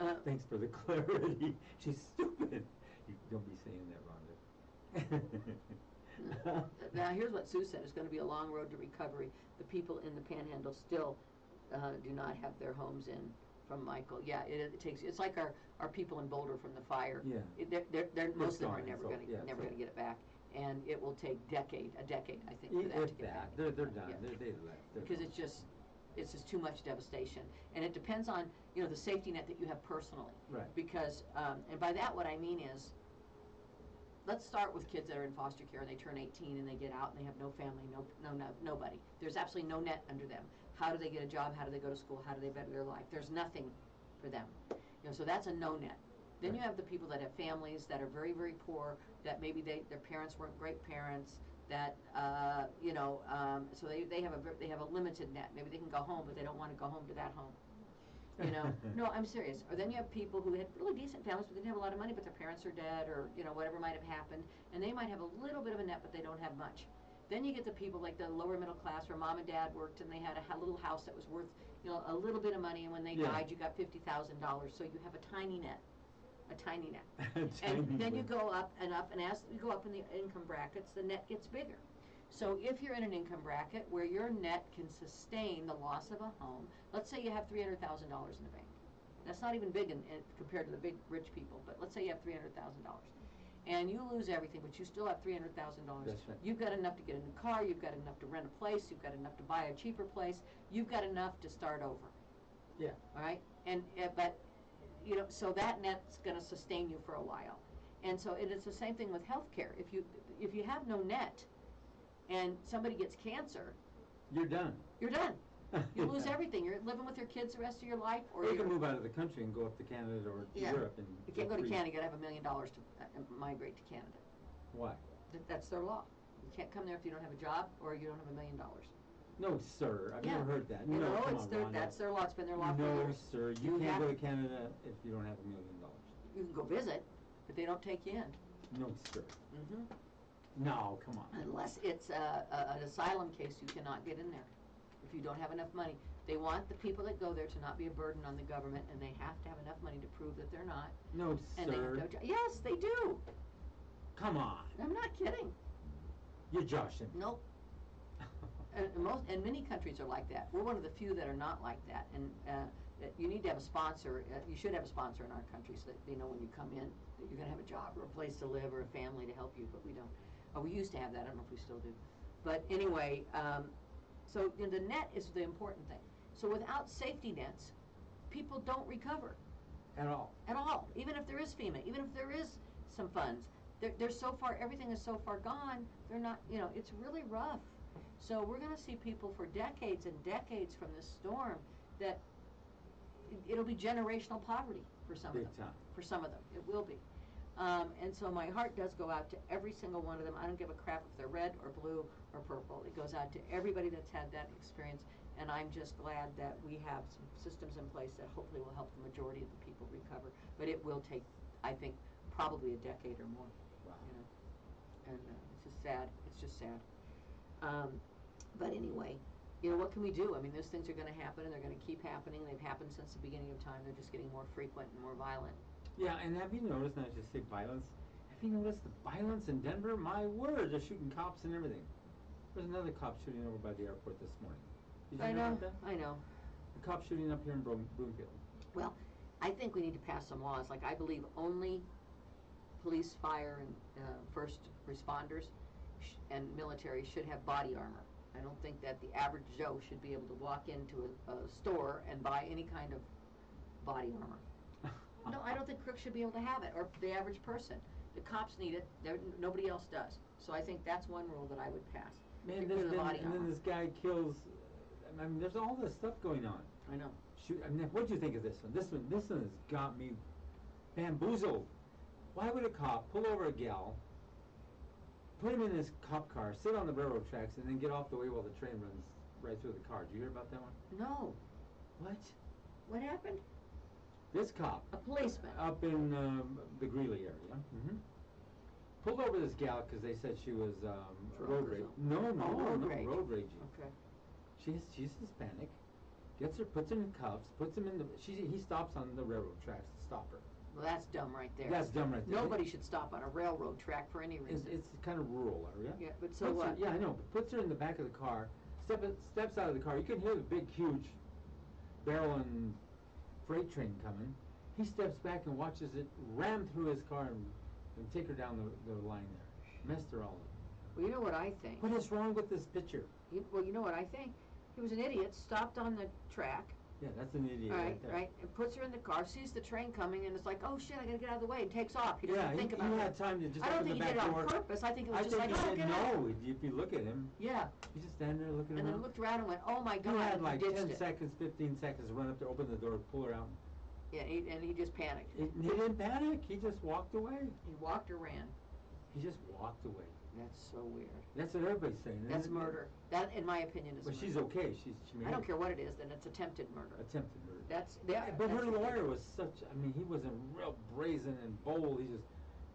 was. Thanks for the clarity. She's stupid. You don't be saying that, Rhonda. Now, here's what Sue said. It's going to be a long road to recovery. The people in the Panhandle still do not have their homes in from Michael. Yeah, it takes. It's like our people in Boulder from the fire. Yeah. Most of them are never going to get it back, and it will take a decade, I think, for that to get back. They're done. Yeah. They left. Because it's just too much devastation, and it depends on the safety net that you have personally. Right. Because and by that what I mean is, let's start with kids that are in foster care and they turn 18 and they get out and they have no family, nobody. There's absolutely no net under them. How do they get a job? How do they go to school? How do they better their life? There's nothing for them. So that's a no net. Then you have the people that have families that are very, very poor, that maybe their parents weren't great parents, that so they have a limited net. Maybe they can go home, but they don't want to go home to that home. No, I'm serious. Or then you have people who had really decent families, but didn't have a lot of money, but their parents are dead, or whatever might have happened, and they might have a little bit of a net, but they don't have much. Then you get the people like the lower middle class where mom and dad worked and they had a little house that was worth, you know, a little bit of money, and when they died, you got $50,000. So you have a tiny net. A tiny net. And then you go up, and as you go up in the income brackets, the net gets bigger. So if you're in an income bracket where your net can sustain the loss of a home, let's say you have $300,000 in the bank. That's not even big compared to the big rich people, but let's say you have $300,000. And you lose everything, but you still have $300,000. That's right. You've got enough to get a new car, you've got enough to rent a place, you've got enough to buy a cheaper place, you've got enough to start over. Yeah. All right? And but you know, so that net's going to sustain you for a while. And so it's the same thing with health care. If you have no net and somebody gets cancer, you're done. You're done. You lose everything. You're living with your kids the rest of your life, or you can move out of the country and go up to Canada or Europe. And you can't go to Canada. You got to have $1 million to migrate to Canada. Why? That's their law. You can't come there if you don't have a job or you don't have $1 million. No, sir. I've never heard that. No, come on, that's their law. It's been their law for years. No, sir. You can't go to Canada if you don't have $1 million. You can go visit, but they don't take you in. No, sir. Mm-hmm. No, come on. Unless it's an asylum case, you cannot get in there if you don't have enough money. They want the people that go there to not be a burden on the government, and they have to have enough money to prove that they're not. No, and sir. Yes, they do. Come on. I'm not kidding. You're joshing. Nope. And many countries are like that. We're one of the few that are not like that. And you need to have a sponsor. You should have a sponsor in our country so that they know when you come in that you're going to have a job or a place to live or a family to help you. But we don't. We used to have that. I don't know if we still do. But anyway, so the net is the important thing. So without safety nets, people don't recover. At all. At all. Even if there is FEMA, even if there is some funds, they're so far, everything is so far gone, they're not, you know, it's really rough. So we're going to see people for decades and decades from this storm that it'll be generational poverty for some Big of them. time. For some of them, it will be. And so my heart does go out to every single one of them. I don't give a crap if they're red or blue or purple. It goes out to everybody that's had that experience. And I'm just glad that we have some systems in place that hopefully will help the majority of the people recover. But it will take, I think, probably a decade or more. Wow. You know, and it's just sad. It's just sad. But anyway, you know, what can we do? I mean, those things are going to happen, and they're going to keep happening. They've happened since the beginning of time. They're just getting more frequent and more violent. Yeah, and have you noticed, not just say violence, have you noticed the violence in Denver? My word, they're shooting cops and everything. There's another cop shooting over by the airport this morning. Did you know about that? I know. The cop shooting up here in Broomfield. Well, I think we need to pass some laws. Like, I believe only police, fire, and first responders and military should have body armor. I don't think that the average Joe should be able to walk into a store and buy any kind of body armor. No, I don't think crooks should be able to have it, or the average person. The cops need it. Nobody else does. So I think that's one rule that I would pass. Man, then this guy kills. I mean, there's all this stuff going on. I know. Shoot, I mean, what do you think of this one? This one has got me bamboozled. Why would a cop pull over a gal, put him in his cop car, sit on the railroad tracks, and then get off the way while the train runs right through the car? Did you hear about that one? No. What? What happened? This cop, a policeman, up in the Greeley area, pulled over this gal because they said she was road rage. No, road raging. Okay. She's Hispanic. Gets her, puts her in cuffs, puts him in the. He stops on the railroad tracks to stop her. Well, that's dumb right there. That's dumb right there. Nobody should stop on a railroad track for any reason. It's kind of rural area. Yeah, but so what? Yeah, I know. But puts her in the back of the car. Steps out of the car. You can hear the big, huge barrel and freight train coming. He steps back and watches it ram through his car and take her down the line there. Messed her all up. Well, you know what I think? What is wrong with this picture? Well, you know what I think? He was an idiot, stopped on the track. Yeah, that's an idiot right there. Right, and puts her in the car, sees the train coming, and it's like, oh shit, I gotta get out of the way, and takes off. He doesn't think about it. He had time to just I don't open think the he back did it door. on purpose. I think it was just like, oh, get out. No, if you look at him. Yeah. He's just standing there looking around. And then looked around and went, oh my God, he had like 10 it. seconds, 15 seconds to run up to open the door, pull her out. Yeah, and he just panicked. He didn't panic. He just walked away. He walked or ran. He just walked away. That's so weird. That's what everybody's saying. That's murder. That, in my opinion, is murder. But she's okay. She I don't care what it is, then it's attempted murder. Attempted murder. But her lawyer was such, I mean, he wasn't real brazen and bold. He just,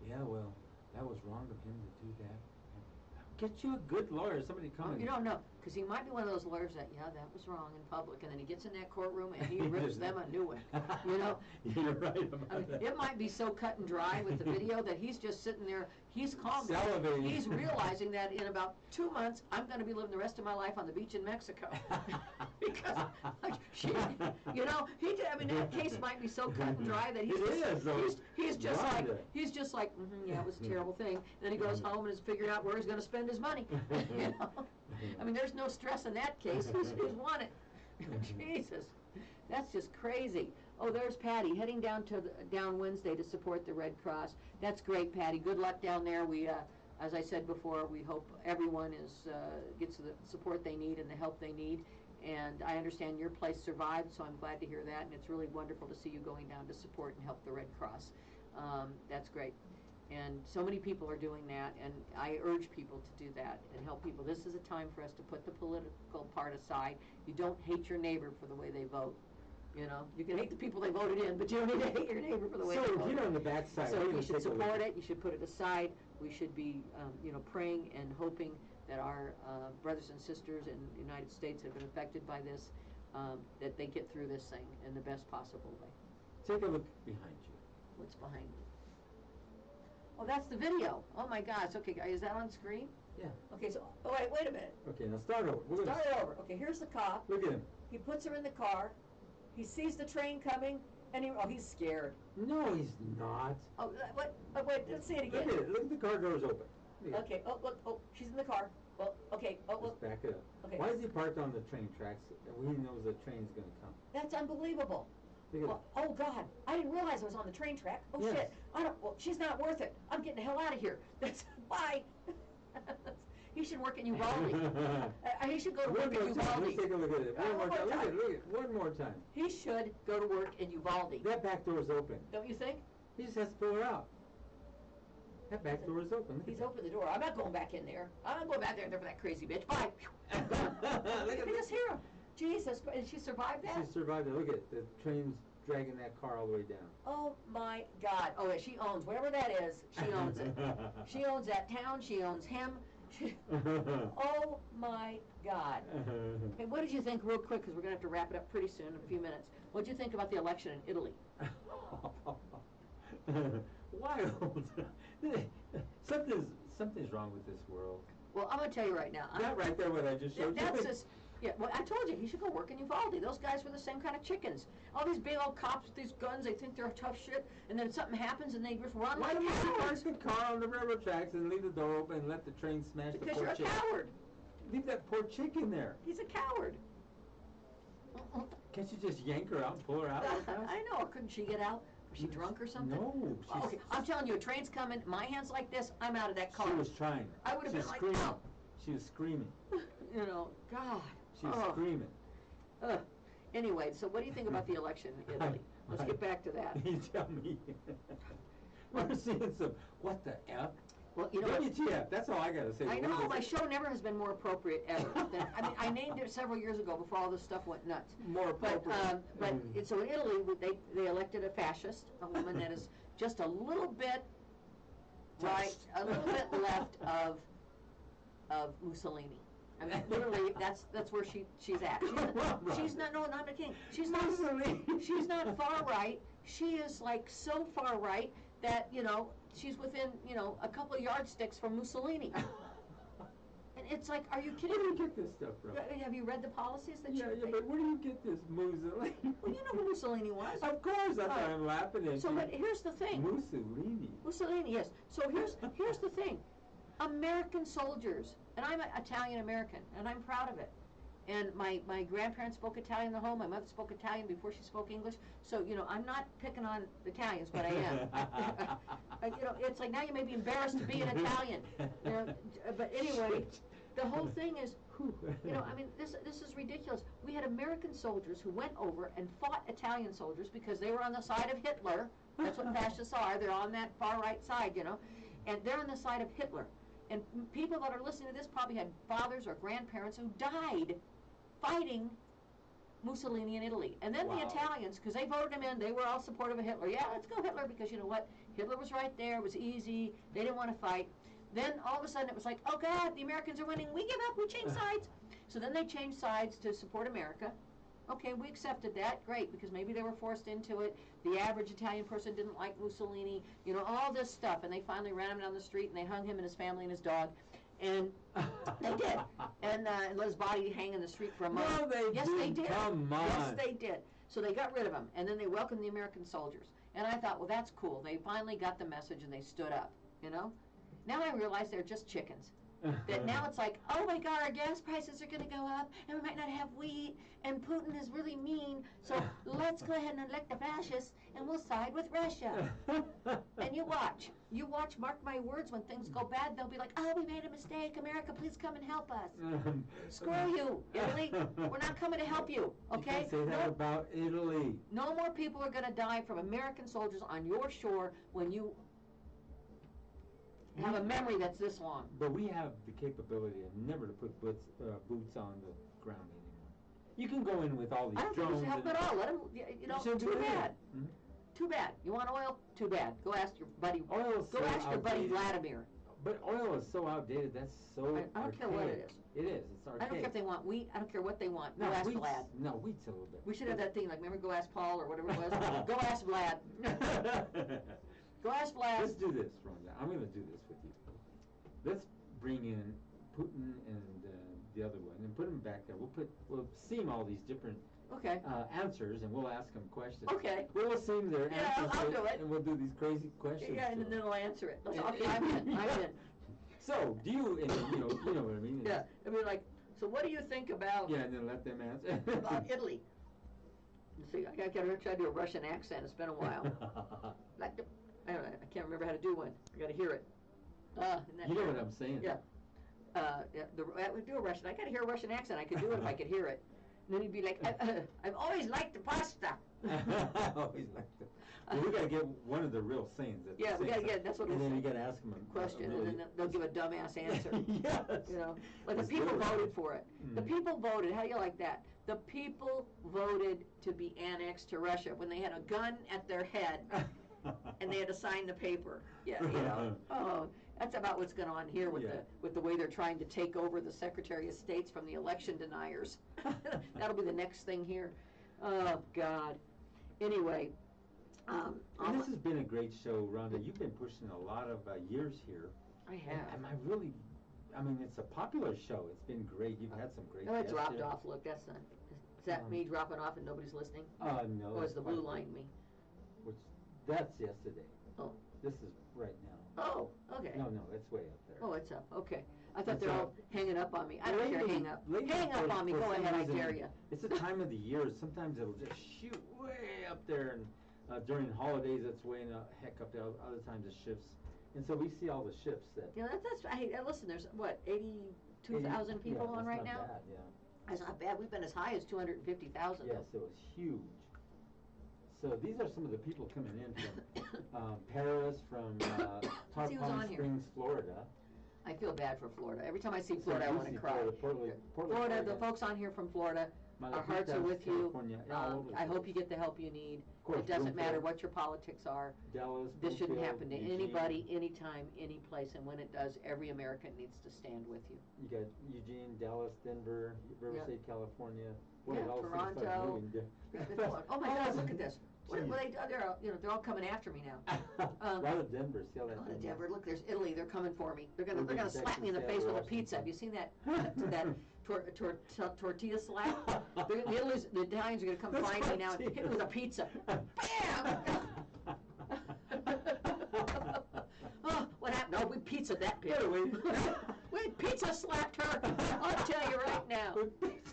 yeah, well, that was wrong of him to do that. get you a good lawyer, somebody Oh, coming. you don't know, because he might be one of those lawyers that, yeah, that was wrong in public, and then he gets in that courtroom and he rips them a new one, you know? You're right about I mean, that. it might be so cut and dry with the video that he's just sitting there, he's calm. Salivating. He's realizing that in about 2 months, I'm gonna be living the rest of my life on the beach in Mexico. Because, you know, I mean, that case might be so cut and dry that he's just like, yeah, it was a terrible thing. Then he goes home and is figuring out where he's gonna spend his money, you know? I mean, there's no stress in that case, he's won it. Jesus, that's just crazy. Oh, there's Patty heading down Wednesday to support the Red Cross. That's great, Patty. Good luck down there. We, as I said before, we hope everyone gets the support they need and the help they need. And I understand your place survived, so I'm glad to hear that. And it's really wonderful to see you going down to support and help the Red Cross. That's great. And so many people are doing that, and I urge people to do that and help people. This is a time for us to put the political part aside. You don't hate your neighbor for the way they vote. You know, you can hate the people they voted in, but you don't need to hate your neighbor for the way they voted. So if you're on the backside, so you should support it. You should put it aside. We should be, you know, praying and hoping that our brothers and sisters in the United States have been affected by this, that they get through this thing in the best possible way. Take a look behind you. What's behind you? Oh, that's the video. Oh my gosh. Okay, is that on screen? Yeah. Okay, so wait a minute. Okay, now start over. Start it over. Okay, here's the cop. Look at him. He puts her in the car. He sees the train coming, and he's scared. No, he's not. Oh, what? Oh, wait, let's see it again. Look at it. Look at the car doors open. Okay. Oh, look. Oh, she's in the car. Well, okay. Oh, look. Let's back it up. Okay. Why is he parked on the train tracks when he knows the train's going to come? That's unbelievable. Well, oh God, I didn't realize I was on the train track. Oh yes. Shit, well, she's not worth it. I'm getting the hell out of here. Bye. He should work at Uvalde. He should go to work at Uvalde. Let's take a look at it. One more time. Look at it. One more time. He should go to work in Uvalde. That back door is open. Don't you think? He just has to pull her out. That back door is open. He's opened the door. I'm not going back in there. I'm not going back there for that crazy bitch. Bye. Look at just hear him. Jesus, and she survived that? She survived it. Look at it. The train's dragging that car all the way down. Oh my God. Oh, yeah, she owns whatever that is. She owns it. She owns that town. She owns him. Oh my God. Hey, what did you think, real quick, because we're going to have to wrap it up pretty soon in a few minutes. What did you think about the election in Italy? Wild. Something's wrong with this world. Well, I'm going to tell you right now. Not right there what I just showed you. Yeah, well, I told you, he should go work in Uvalde. Those guys were the same kind of chickens. All these big old cops with these guns, they think they're tough shit, and then something happens and they just run like cowards. Why don't you park the car on the railroad tracks and leave the door open and let the train smash the poor chick? Because you're a coward. Leave that poor chick in there. He's a coward. Can't you just yank her out and pull her out? I know. Or couldn't she get out? Was she drunk or something? No. Okay, I'm telling you, a train's coming, my hand's like this, I'm out of that car. She was trying. I would have been like, screaming. no. She was screaming. You know, God. She was screaming. Anyway, so what do you think about the election in Italy? Let's get back to that. You tell me. We're seeing some, what the F? Well, you know WTF, that's all I got to say. I know, my show never has been more appropriate ever. I mean, I named it several years ago before all this stuff went nuts. More appropriate. So in Italy, they elected a fascist, a woman that is just a little bit right, a little bit left of Mussolini. I mean, literally, that's where she's at. She's not. No, not a king. She's not. She's not far right. She is like so far right that she's within a couple of yardsticks from Mussolini. And it's like, are you kidding me? Where do you get this stuff from? Have you read the policies that Yeah, but where do you get this Mussolini? Well, you know who Mussolini was. Of course, that's why I'm laughing at So, you. but here's the thing. Mussolini, yes. So here's the thing. American soldiers, and I'm Italian American, and I'm proud of it. And my grandparents spoke Italian in the home. My mother spoke Italian before she spoke English. So, I'm not picking on Italians, but I am. It's like now you may be embarrassed to be an Italian. But anyway, the whole thing is, I mean, this is ridiculous. We had American soldiers who went over and fought Italian soldiers because they were on the side of Hitler. That's what fascists are. They're on that far right side, and they're on the side of Hitler. And people that are listening to this probably had fathers or grandparents who died fighting Mussolini in Italy. And then the Italians, because they voted him in, they were all supportive of Hitler. Yeah, let's go Hitler, because you know what? Hitler was right there. It was easy. They didn't want to fight. Then all of a sudden it was like, oh God, the Americans are winning. We give up. We change sides. So then they changed sides to support America. Okay, we accepted that. Great, because maybe they were forced into it. The average Italian person didn't like Mussolini. You know, all this stuff. And they finally ran him down the street and they hung him and his family and his dog. And they did. And let his body hang in the street for a month. No, they yes, didn't. they did. Come on. Yes, they did. So they got rid of him. And then they welcomed the American soldiers. And I thought, well, that's cool. They finally got the message and they stood up, you know? Now I realize they're just chickens. That now it's like, oh my God, our gas prices are going to go up, and we might not have wheat, and Putin is really mean, so let's go ahead and elect the fascists, and we'll side with Russia. And you watch, mark my words, when things go bad, they'll be like, oh, we made a mistake, America, please come and help us. Screw you, Italy, we're not coming to help you, okay? You can't say that about Italy. No more people are going to die from American soldiers on your shore when you have a memory that's this long. But we have the capability of never to put boots on the ground anymore. You can go in with all these I don't think we drones should help them at all. Let them, you know, too bad. Mm-hmm. Too bad. You want oil? Too bad. Go ask your buddy. Oil is Go so ask your buddy outdated. Vladimir. But oil is so outdated. That's so I don't care what it is. It is. It's archaic. I don't care if they want wheat. I don't care what they want. No, Go ask wheat's, Vlad. No, wheat's a little bit. We should have that thing, like, remember Go Ask Paul or whatever it was? Go ask Vlad. Go ask Vlad. Let's do this, Rhonda. I'm going to do this with you. Let's bring in Putin and the other one and put them back there. We'll seam all these different Okay. answers, and we'll ask them questions. Okay. We'll seam their Yeah, answers. I'll do it. And we'll do these crazy questions. Yeah, and to then them. they'll answer it. Okay, I'm in. I'm in. So, do you, and you know what I mean? Yeah. I mean, like, so what do you think about Yeah, and then let them answer. about Italy? See, I gotta try to do a Russian accent. It's been a while. Like, I can't remember how to do one. I gotta hear it. You know what I'm saying? Yeah. I would do a Russian. I gotta hear a Russian accent. I could do it if I could hear it. And then he'd be like, I've always liked the pasta. I always liked it. Well, we gotta get one of the real sayings. Yeah, we gotta get. That's what And we'll then say. you gotta ask them a Question, really, and then they'll give a dumbass answer. Yes. You know, like the Let's people do it. voted for it. The Mm. people voted. How do you like that? The people voted to be annexed to Russia when they had a gun at their head and they had to sign the paper. Yeah, you know. Oh, that's about what's going on here with Yeah. with the way they're trying to take over the Secretary of States from the election deniers. That'll be the next thing here. Oh God. Anyway. And this has been a great show, Rhonda. You've been pushing a lot of years here. I have. And I mean, it's a popular show. It's been great. You've had some great Oh, it guests dropped here. off. Look, that's not. Is that me dropping off and nobody's listening? No. Or is that's the quite blue right. line me? That's yesterday. Oh. This is right now. Oh, okay. No, it's way up there. Oh, it's up. Okay. I thought It's they're all up. hanging up on me. I don't care. Lately- Hang up. lately Hang up for- on me. for Go some ahead. I reason, dare you. It's the time of the year. Sometimes it'll just shoot way up there, and during holidays it's way in the heck up there. Other times it shifts, and so we see all the shifts that. You know, that's. Hey, listen. There's what 82,000 people on right now. Bad, yeah. That's not bad. We've been as high as 250,000. Yes, it was huge. So these are some of the people coming in from Paris, from Let's see who's Palm on here. Springs, Florida. I feel bad for Florida. Every time I see So Florida, I want to usually cry. Portland, Florida, the Oregon, folks on here from Florida, our Malapitas, hearts are with you. California, yeah, all over the I hope place. you get the help you need. Of course, It doesn't matter Bloomfield, what your politics are. Dallas, This shouldn't Bloomfield, happen to Eugene. anybody, anytime, any place, and when it does, every American needs to stand with you. You got Eugene, Dallas, Denver, Riverside, California. Boy, Yeah, it all seems like Toronto. moving. Oh my God, look at this. What are they, they're all coming after me now. A lot of Denver, see how that Go to Denver. Denver, look, there's Italy, they're coming for me. They're Urban, gonna slap me in the Texas, face with a Washington. pizza. Have you seen that tortilla slap? The Italians are gonna come find me now and hit me with a pizza. Bam! Oh, what happened? No, we pizzaed that bitch. We pizza slapped her. I'll tell you right now.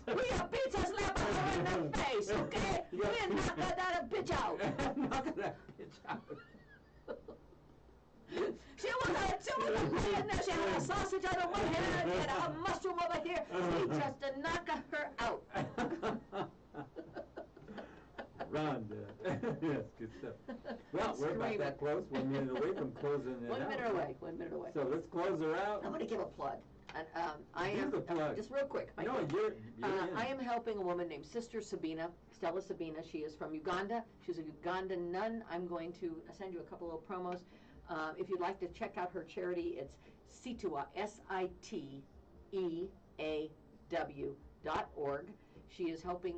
We a pizza slapped her in the face, okay? We knocked that bitch out. Knock that bitch out. She was a millionaire. She had a sausage on one hand and a mushroom over here. We just knocked her out. Rhonda. That's good stuff. Well, we're about that close. 1 minute away from closing it out. 1 minute away. 1 minute away. So let's close her out. I'm going to give a plug. And, I Give am the plug. just real quick. No, you're in. I am helping a woman named Sister Sabina, Stella Sabina. She is from Uganda. She's a Ugandan nun. I'm going to send you a couple of promos. If you'd like to check out her charity, it's Siteaw, SITEAW.org. She is helping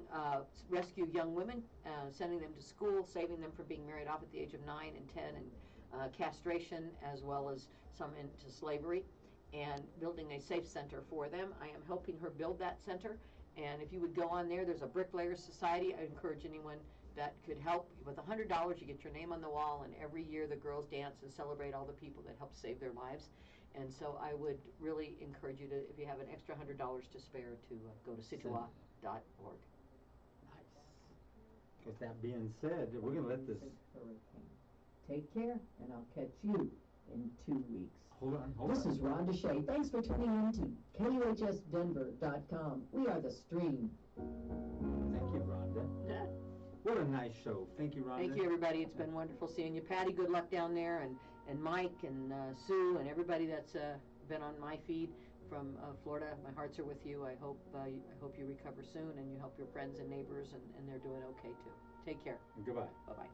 rescue young women, sending them to school, saving them from being married off at the age of 9 and 10, and castration, as well as some into slavery, and building a safe center for them. I am helping her build that center, and if you would go on there, there's a Bricklayers Society. I encourage anyone that could help. With $100, you get your name on the wall, and every year the girls dance and celebrate all the people that helped save their lives. And so I would really encourage you to, if you have an extra $100 to spare, to go to Siteaw.org. Nice. With that being said, we're going to let this... Take care, and I'll catch you in 2 weeks. Hold on. This is Rhonda Shea. Thanks for tuning in to KUHSdenver.com. We are the stream. Thank you, Rhonda. Yeah. What a nice show. Thank you, Rhonda. Thank you, everybody. It's been wonderful seeing you. Patty, good luck down there, and Mike and Sue and everybody that's been on my feed from Florida. My hearts are with you. I hope you recover soon, and you help your friends and neighbors, and they're doing okay too. Take care. Goodbye. Bye-bye.